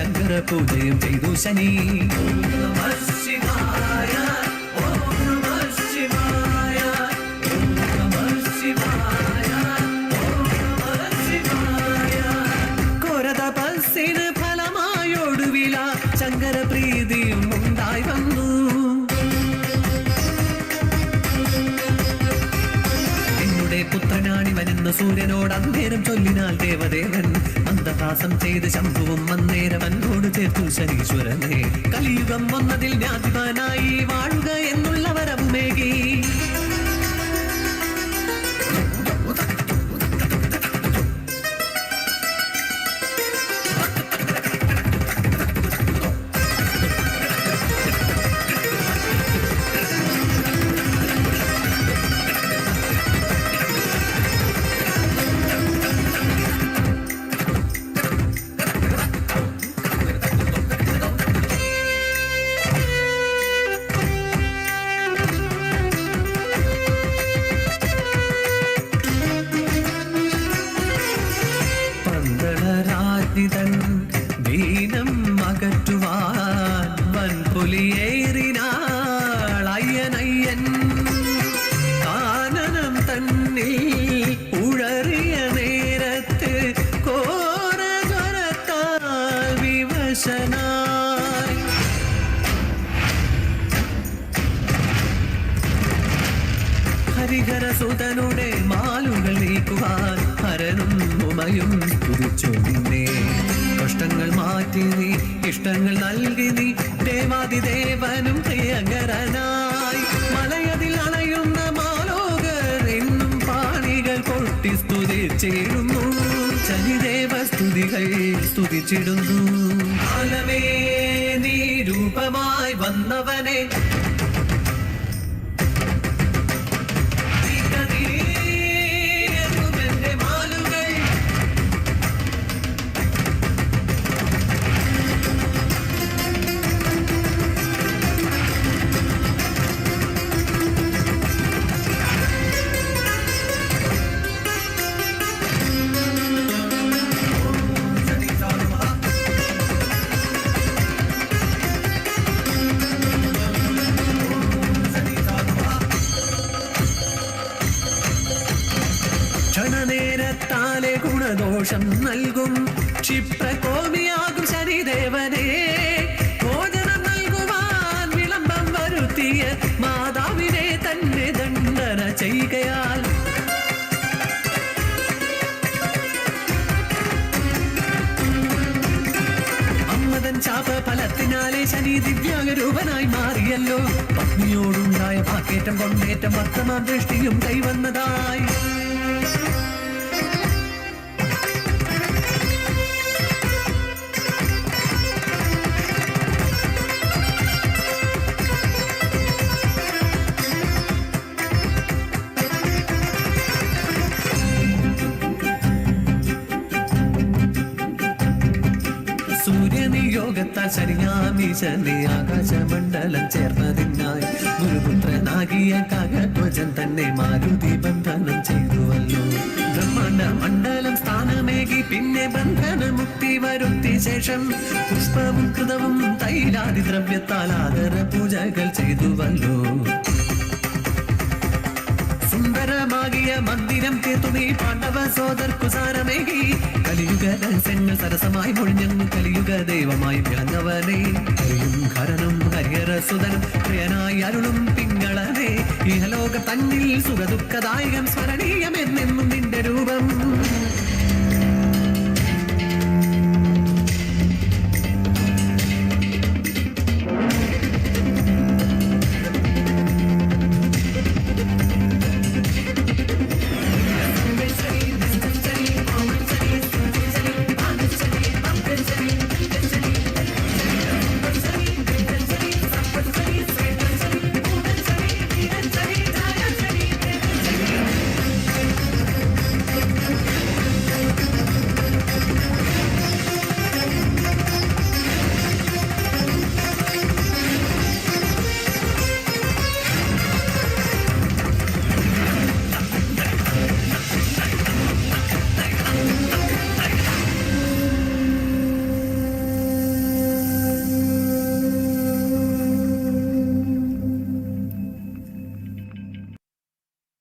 ശങ്കര പൂജയും ചെയ്തു ശനി. ഓം നമഃ ശിവായ, ഓം നമഃ ശിവായ, ഓം നമഃ ശിവായ, ഓം നമഃ ശിവായ. ഘോരതപസ്സിന് ഫലമായൊടുവില ശങ്കര പ്രീതിയും ഉണ്ടായി വന്നു. പുത്രനാണിവനെന്ന് സൂര്യനോട് അന്നേരം ചൊല്ലിനാൽ ദേവദേവൻ മന്ദഹാസം ചെയ്ത് ശംഭുവും അന്നേരം എന്നോട് ചേർത്തു ശനീശ്വരനെ. കലിയുഗം വന്നതിൽ ജ്ഞാതിമാനായി വാഴുക എന്നുള്ള വരവുമേകി. ദീനം അകറ്റുവാൻ വൻപുലിയേറിനാൾ അയ്യനയ്യൻ. കാനനം തന്നിൽ ഉഴറിയ നേരത്ത് ഘോരജ്വരത്താൽ വിവശനായി. ഹരിഹരസുതനുടെ മാലുകൾ നീക്കുവാൻ ഹരനും ഉമയും സ്തുതിച്ചു നിന്നെ. കഷ്ടങ്ങൾ മാറ്റി നീ ഇഷ്ടങ്ങൾ നൽകി നീ ദേവാദിദേവനും പ്രിയങ്കരനായി. മലയതിൽ അണയുന്ന മാലോകർ എന്നും പാണികൾ കൊട്ടി സ്തുതിച്ചിടുന്നു. ശനിദേവ സ്തുതികൾ സ്തുതിച്ചിടുന്നു. കാലമേ നീ രൂപമായി വന്നവനെ ക്ഷണനേരത്താലെ ഗുണദോഷം നൽകും ക്ഷിപ്രകോപിയാകും ശനിദേവനെ. ഭോജനം നൽകുവാൻ വിളംബം വരുത്തിയ മാതാവിനെ തന്നെ ദണ്ഡന ചെയ്യുകയാൽ അമ്മതൻ ശാപഫലത്തിനാലെ ശനി ദിവ്യാംഗരൂപനായി മാറിയല്ലോ. പത്നിയോടുണ്ടായ വാക്കേറ്റം കൊണ്ടേറ്റം വർത്തമാൻ ദൃഷ്ടിയും കൈവന്നതായി. സൂര്യനിയോഗത്താൽ ശനിയാമീശനെ ആകാശമണ്ഡലം ചേർന്നതിനായി ഗുരുപുത്രനാകിയ കാകധ്വജൻ തന്നെ മാരുതി ബന്ധനം ചെയ്തുവല്ലോ. ബ്രഹ്മാണ്ഡ മണ്ഡലം സ്ഥാനമേകി പിന്നെ ബന്ധനമുക്തി വരുത്തി ശേഷം പുഷ്പവും കൃതവും തൈലാദി ദ്രവ്യത്താൽ ആദര പൂജകൾ ചെയ്തുവല്ലോ. സുന്ദരമാകിയ മന്ദിരം തീർത്തു നീ പാണ്ഡവ സോദർക്കു സാരമേകി. കലിയുഗ രഹസ്യങ്ങൾ സരസമായി മൊഴിഞ്ഞു കലിയുഗ ദൈവമായി വിളങ്ങവനെ. ഹരിയും ഹരനും ഹരിഹരസുതനും പ്രിയനായി അരുളും പിങ്ങളനെ. ഇഹലോക തന്നിൽ സുഖദുഃഖദായകം സ്മരണീയമെന്നെന്നും നിന്റെ രൂപം.